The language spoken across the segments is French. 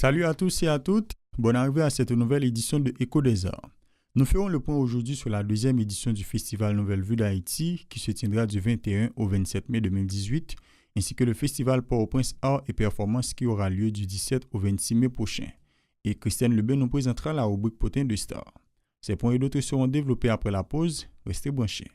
Salut à tous et à toutes, bonne arrivée à cette nouvelle édition de Écho des Arts. Nous ferons le point aujourd'hui sur la deuxième édition du Festival Nouvelle Vue d'Haïti qui se tiendra du 21 au 27 mai 2018, ainsi que le Festival Port-au-Prince Arts et Performances qui aura lieu du 17 au 26 mai prochain. Et Christiane Lebel nous présentera la rubrique Potin de Star. Ces points et d'autres seront développés après la pause, restez branchés.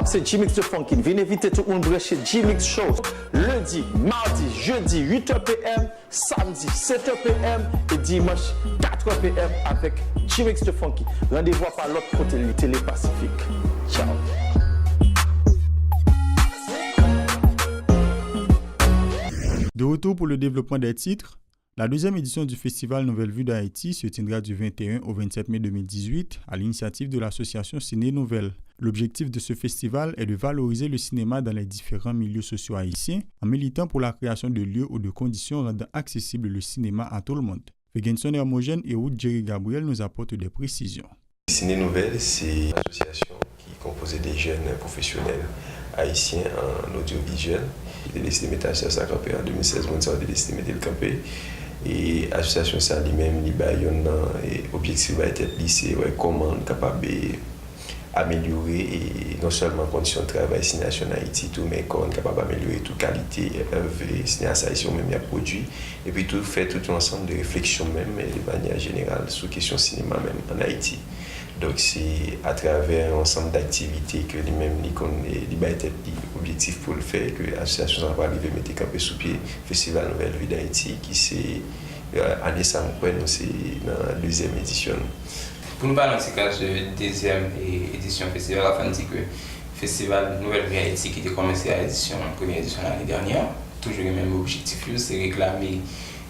C'est G-Mix de Funkin. Venez inviter tout le monde à G-Mix Show. Lundi, mardi, jeudi, 8h PM, samedi, 7h PM et dimanche, 4h PM avec G-Mix de Funkin. Rendez-vous par l'autre côté du Télé-Pacifique. Ciao. De retour pour le développement des titres, la deuxième édition du Festival Nouvelle Vue d'Haïti se tiendra du 21 au 27 mai 2018 à l'initiative de l'association Ciné Nouvelle. L'objectif de ce festival est de valoriser le cinéma dans les différents milieux sociaux haïtiens en militant pour la création de lieux ou de conditions rendant accessible le cinéma à tout le monde. Fegenson Hermogène et Ruth Jerry Gabriel nous apportent des précisions. Ciné Nouvelle, c'est une association qui est composée des jeunes professionnels haïtiens en audiovisuel. Il a décidé de mettre ça campé en 2016, il a décidé de mettre le campé. Et l'association, ça lui-même, il a un objectif va être lycée, comment on est capable améliorer et non seulement conditions de travail cinéation en Haïti tout mais qu'on est capable d'améliorer toute qualité cinéation même a produit et puis tout fait tout un ensemble de réflexions même de manière générale sur question cinéma même en Haïti. Donc c'est à travers un ensemble d'activités que lui-même l'objectif pour le faire que l'association va arriver à mettre campé sous pied Festival Nouvelle Vue d'Haïti qui c'est année ça c'est dans la deuxième édition. Pour nous parler en ce cas de deuxième édition festival, on dit que le festival Nouvelle Vue Haïti qui a commencé à l'édition, première édition l'année dernière, toujours le même objectif, c'est réclamer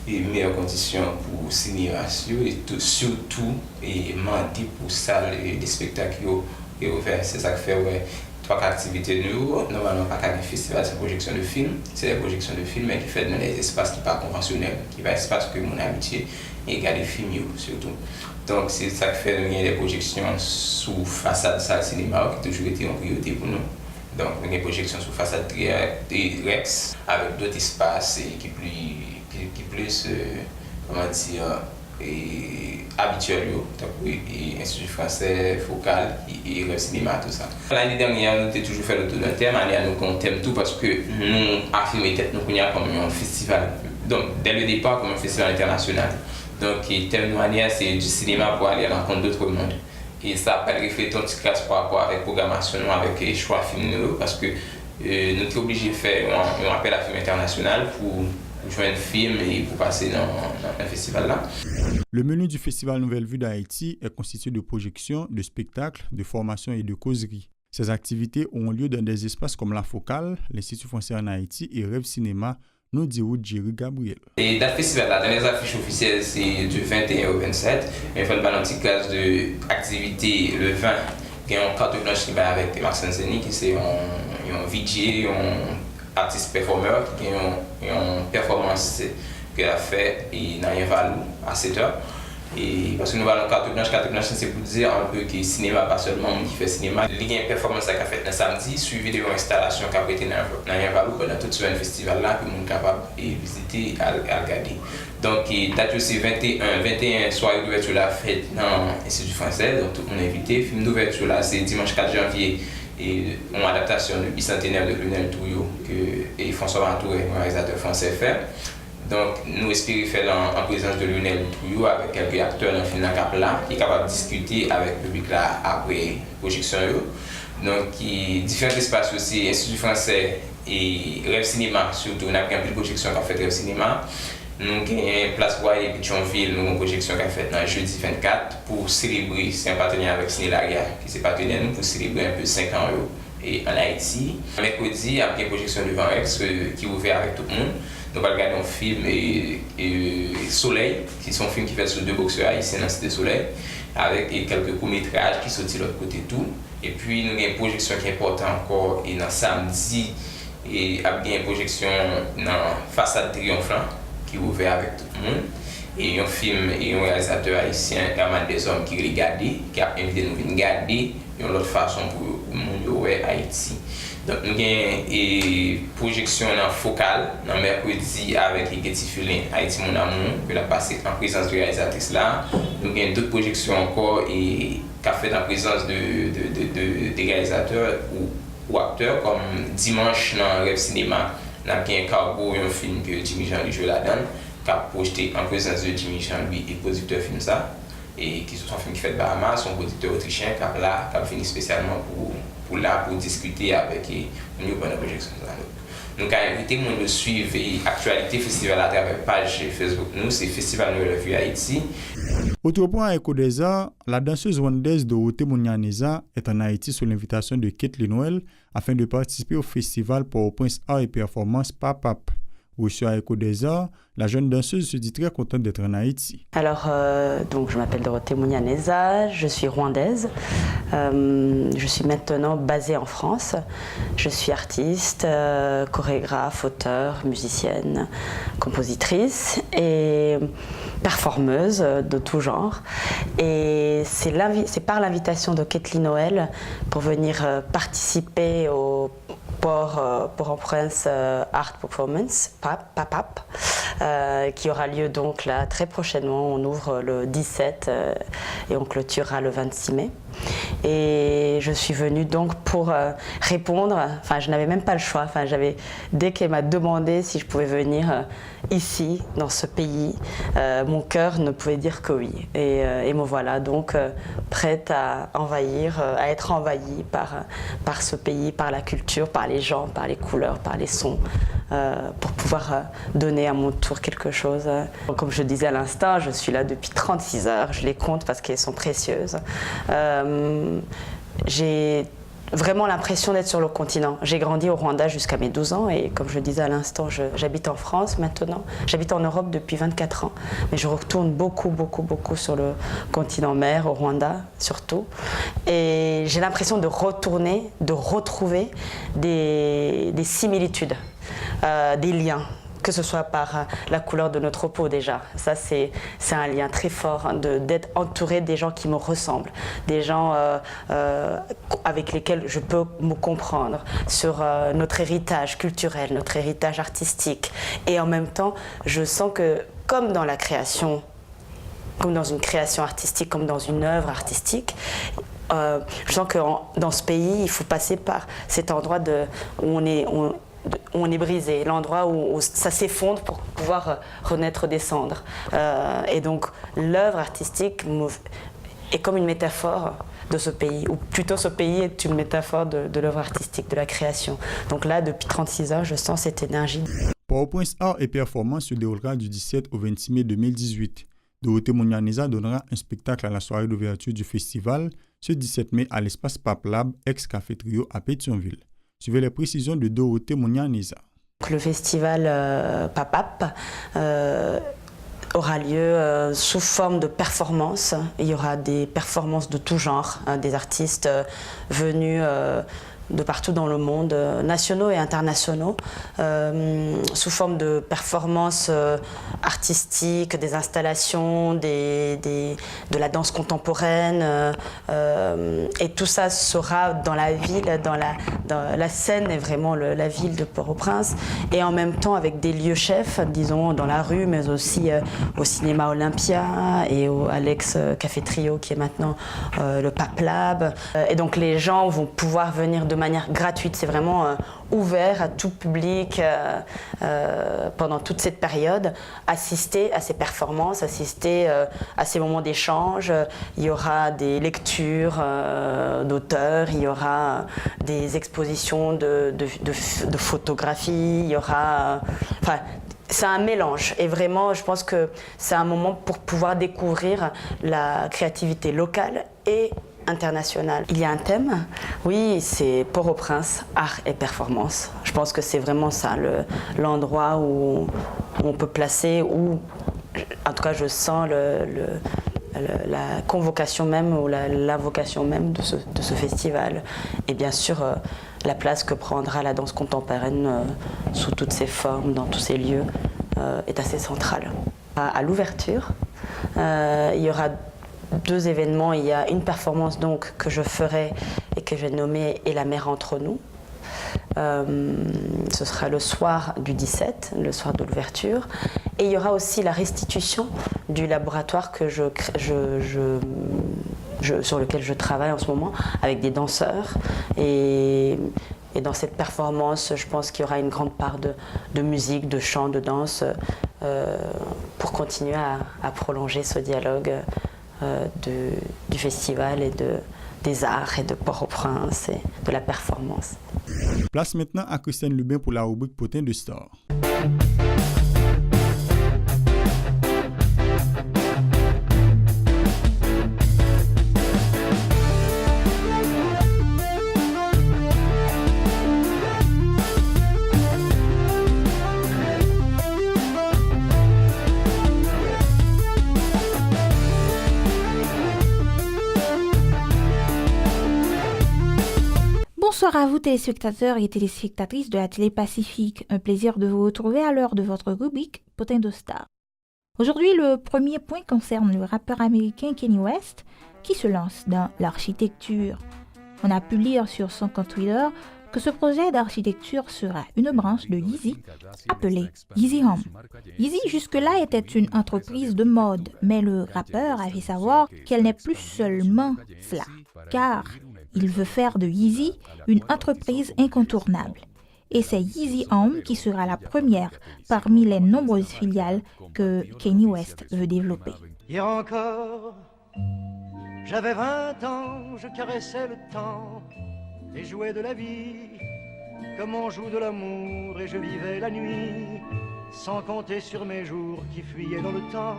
les meilleures conditions pour cinéma et surtout demander pour ça des spectacles et ouvert. C'est ça qui fait trois activités nous normalement pas qu'un festival, c'est une projection de films, c'est la projection de films mais qui fait dans des espaces qui ne sont pas conventionnels, qui va espace que mon habitué et regarder des films surtout. Donc c'est ça qui fait des projections sous façade salle cinéma qui a toujours été une priorité pour nous. Donc il y a des projections sous façade Rex avec d'autres espaces qui plus comment dire habituels, donc Institut français, Focal et le cinéma, tout ça. L'année dernière, nous avons toujours fait le tour d'un thème, l'année dernière, nous thème tout parce que nous affirmons tête nous comme un festival. Donc dès le départ, comme un festival international. Donc le thème de l'année, c'est du cinéma pour aller à la rencontre d'autres mondes. Et ça appelle réfléchir une classe par rapport avec la programmation, avec les choix films, parce que nous sommes obligés de faire un appel à film international pour jouer un film et pour passer dans un festival là. Le menu du Festival Nouvelle Vue d'Haïti est constitué de projections, de spectacles, de formations et de causeries. Ces activités auront lieu dans des espaces comme la Focale, l'Institut français en Haïti et Rêve Cinéma, nous dit Ruth Jerry Gabriel. Et dans le festival, la dernière affiche officielle, c'est du 21 au 27. Il faut une petite classe d'activité le 20. Il y a un carte blanche qui va avec Maxence Zeni, qui c'est un VJ, un artiste performeur, qui a une performance qu'elle a fait dans un valou à 7h. Et parce que nous allons carte blanche, c'est pour dire un peu que le cinéma, pas seulement qui fait cinéma. Il y a une performance qui a fait le samedi, suivi de l'installation qui a été dans un valou pendant tout ce festival là, que nous sommes capables de visiter et à regarder. Donc, date aussi 21 soirée d'ouverture la fête dans l'Institut français, donc tout le monde est invité. Film d'ouverture là, c'est dimanche 4 janvier. Et une adaptation du bicentenaire de Lionel Touillot que François Ventoux, un réalisateur français, fait. Donc, nous espérons faire en présence de Lionel Touillot avec quelques acteurs dans le film là, qui est capable de discuter avec le public là après la projection. Donc, différents espaces aussi, Institut français et Rêve Cinéma, surtout, on a un peu de projection qu'a fait Rêve Cinéma. Nous avons une place Boyer et Pétionville, nous avons une projection qu'a fait dans le jeudi 24 pour célébrer, c'est un partenaire avec Cinélaria qui s'est partenaire nous pour célébrer un peu 5 ans et en Haïti. Mercredi, il y a une projection de Van Rex qui est ouverte avec tout le monde. Nous allons regarder un film et Soleil, qui sont un film qui fait sur deux boxeurs haïtiens dans la Cité Soleil, avec quelques courts-métrages qui sortent de l'autre côté tout. Et puis nous avons une projection qui est importante encore et dans samedi, et il y a une projection dans Façade Triomphant qui est ouverte avec tout le monde. Et un film et un réalisateur haïtien, Herman Deshommes, qui regarde, qui a invité nous à regarder une autre façon pour nous Haïti. Donc nous avons une projection focale dans mercredi avec Eketi Fulin, Haïti mon amour, que l'a passé en présence de réalisatrice là. Nous avons d'autres projections encore et qu'a fait en présence de réalisateurs ou acteurs comme dimanche dans Rêve Cinéma, nous avons un Cargo, un film que Jimmy Jean joue là-dedans, qui a projeté en présence de Jimmy Jean lui et producteur film ça. Et qui sont un film qui fait de Bahamas, son producteur autrichien qui a fini spécialement pour discuter avec nous pendant la projection. Nous avons invité nous de suivre l'actualité festival à travers la page Facebook. Nous, c'est Festival Nouvelle Vue Haïti. Autre point à Écho des Arts, la danseuse rwandaise Dorothée Munyaneza est en Haïti sous l'invitation de Kathleen Noël afin de participer au festival Port-au-Prince Art et Performance PAPAP. Reçue à Écho des Arts, la jeune danseuse se dit très contente d'être en Haïti. Alors, donc, je m'appelle Dorothée Munyaneza, je suis rwandaise. Je suis maintenant basée en France. Je suis artiste, chorégraphe, auteure, musicienne, compositrice et performeuse de tout genre. Et c'est par l'invitation de Kathleen Noël pour venir participer au Port-au-Prince Art Performance, PAPAP, qui aura lieu donc là très prochainement. On ouvre le 17 et on clôturera le 26 mai. Et je suis venue donc pour répondre, enfin je n'avais même pas le choix, dès qu'elle m'a demandé si je pouvais venir ici, dans ce pays, mon cœur ne pouvait dire que oui. Et me voilà donc prête à être envahie par ce pays, par la culture, par les gens, par les couleurs, par les sons, pour pouvoir donner à mon tour quelque chose. Comme je disais à l'instant, je suis là depuis 36 heures, je les compte parce qu'elles sont précieuses. J'ai vraiment l'impression d'être sur le continent. J'ai grandi au Rwanda jusqu'à mes 12 ans et comme je disais à l'instant, j'habite en France maintenant. J'habite en Europe depuis 24 ans, mais je retourne beaucoup sur le continent mère, au Rwanda surtout. Et j'ai l'impression de retrouver des similitudes, des liens. Que ce soit par la couleur de notre peau déjà. Ça, c'est un lien très fort d'être entouré des gens qui me ressemblent, des gens avec lesquels je peux me comprendre sur notre héritage culturel, notre héritage artistique. Et en même temps, je sens que, comme dans la création, comme dans une création artistique, comme dans une œuvre artistique, je sens que dans ce pays, il faut passer par cet endroit où on est brisé, l'endroit où ça s'effondre pour pouvoir renaître des cendres. Et donc l'œuvre artistique est comme une métaphore de ce pays, ou plutôt ce pays est une métaphore de l'œuvre artistique, de la création. Donc là, depuis 36 heures, je sens cette énergie. Port-au-Prince Art et Performance se déroulera du 17 au 26 mai 2018. Dorothée Munyaneza donnera un spectacle à la soirée d'ouverture du festival ce 17 mai à l'espace PAPLab, ex-Café Trio à Pétionville. Suivez les précisions de Dorothée Munyaneza. Le festival PAPAP aura lieu sous forme de performances. Il y aura des performances de tout genre, des artistes venus de partout dans le monde, nationaux et internationaux, sous forme de performances artistiques, des installations, de la danse contemporaine. Et tout ça sera dans la ville, dans la scène est vraiment la ville de Port-au-Prince. Et en même temps avec des lieux chefs, disons, dans la rue, mais aussi au cinéma Olympia et à l'ex-Café Trio qui est maintenant le PAPLab. Et donc les gens vont pouvoir venir de manière gratuite, c'est vraiment ouvert à tout public pendant toute cette période, assister à ces performances, assister à ces moments d'échange. Il y aura des lectures d'auteurs, il y aura des expositions de photographies, il y aura... c'est un mélange et vraiment je pense que c'est un moment pour pouvoir découvrir la créativité locale et internationale. Il y a un thème, oui, c'est Port-au-Prince, art et performance. Je pense que c'est vraiment ça, l'endroit où on peut placer, où, en tout cas, je sens la convocation même ou l'invocation même de ce festival. Et bien sûr, la place que prendra la danse contemporaine sous toutes ses formes, dans tous ces lieux, est assez centrale. À l'ouverture, il y aura 2 événements. Il y a une performance donc que je ferai et que j'ai nommée Et la mer entre nous. Ce sera le soir du 17, le soir de l'ouverture. Et il y aura aussi la restitution du laboratoire que sur lequel je travaille en ce moment avec des danseurs. Et dans cette performance, je pense qu'il y aura une grande part de musique, de chant, de danse pour continuer à prolonger ce dialogue du festival et des arts et de Port-au-Prince et de la performance. Place maintenant à Christiane Lubin pour la rubrique Potin de Star. Bonsoir à vous téléspectateurs et téléspectatrices de la Télé Pacifique. Un plaisir de vous retrouver à l'heure de votre rubrique Potin de Star. Aujourd'hui, le premier point concerne le rappeur américain Kanye West qui se lance dans l'architecture. On a pu lire sur son compte Twitter que ce projet d'architecture sera une branche de Yeezy appelée Yeezy Home. Yeezy jusque-là était une entreprise de mode, mais le rappeur a fait savoir qu'elle n'est plus seulement cela, car il veut faire de Yeezy une entreprise incontournable. Et c'est Yeezy Home qui sera la première parmi les nombreuses filiales que Kanye West veut développer. Hier encore, j'avais 20 ans, je caressais le temps et jouais de la vie comme on joue de l'amour, et je vivais la nuit sans compter sur mes jours qui fuyaient dans le temps.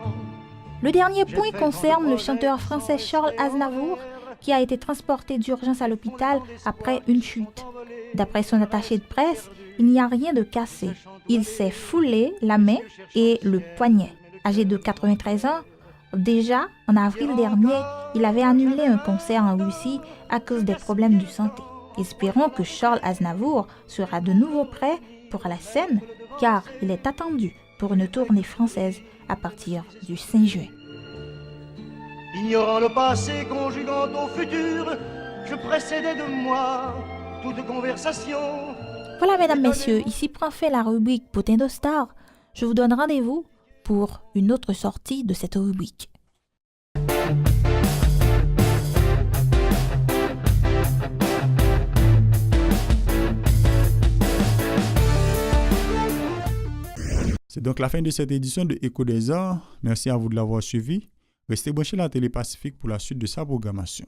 Le dernier point concerne le chanteur français Charles Aznavour qui a été transporté d'urgence à l'hôpital après une chute. D'après son attaché de presse, il n'y a rien de cassé. Il s'est foulé la main et le poignet. Âgé de 93 ans, déjà en avril dernier, il avait annulé un concert en Russie à cause des problèmes de santé. Espérons que Charles Aznavour sera de nouveau prêt pour la scène, car il est attendu pour une tournée française à partir du 5 juin. Ignorant le passé, conjuguant au futur, je précédais de moi toute conversation. Voilà, mesdames, messieurs, ici prend fin la rubrique Potin de Star. Je vous donne rendez-vous pour une autre sortie de cette rubrique. C'est donc la fin de cette édition de Écho des Arts. Merci à vous de l'avoir suivi. Restez branchés à la Télé Pacifique pour la suite de sa programmation.